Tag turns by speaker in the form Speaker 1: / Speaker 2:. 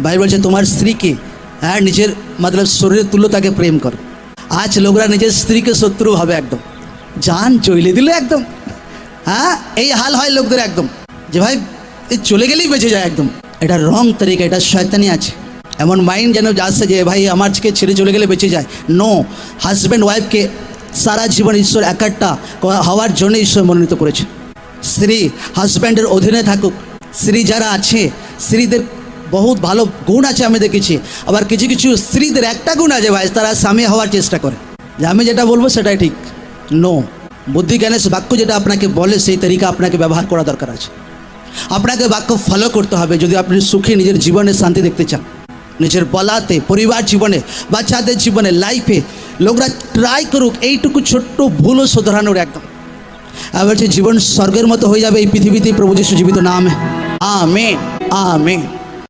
Speaker 1: Bible বলছে তোমার স্ত্রীকে হ্যাঁ নিজের মতলব শরীরের তুল্য তাকে প্রেম করো। আজ লোকরা নিজের স্ত্রীকে শত্রু ভাবে, একদম জান চলে দিলে একদম। হ্যাঁ এই হাল হয় লোকদের একদম, যে ভাই এই চলে গেলেই বেঁচে যায় একদম। এটা রং তরিকা, এটা শয়তানি আছে। এমন মাইন্ড যেন আসছে যে ভাই আমার ছেড়ে চলে গেলে বেঁচে যায়। নো, হাজব্যান্ড ওয়াইফকে সারা জীবন ঈশ্বর একাট্টা হওয়ার জন্য ঈশ্বর মনোনীত করেছে। স্ত্রী হাজব্যান্ডের অধীনে থাকুক। স্ত্রী যারা আছে, স্ত্রীদের বহুত ভালো গুণ আছে আমি দেখেছি। আবার কিছু কিছু স্ত্রীদের একটা গুণ আছে ভাই, তারা স্বামী হওয়ার চেষ্টা করে যে আমি যেটা বলবো সেটাই ঠিক। নো, বুদ্ধি জ্ঞানের বাক্য যেটা আপনাকে বলে সেই তরিকা আপনাকে ব্যবহার করা দরকার আছে। আপনাকে বাক্য ফলো করতে হবে যদি আপনি সুখী নিজের জীবনে শান্তি দেখতে চান। নিজের বলাতে, পরিবার জীবনে, বাচ্চাদের জীবনে, লাইফে লোকরা ট্রাই করুক এইটুকু ছোট্ট ভুলও শোধরানোর একদম। আবার যে জীবন স্বর্গের মতো হয়ে যাবে এই পৃথিবীতে প্রভু যীশু জীবিত নামে। Amen, amen.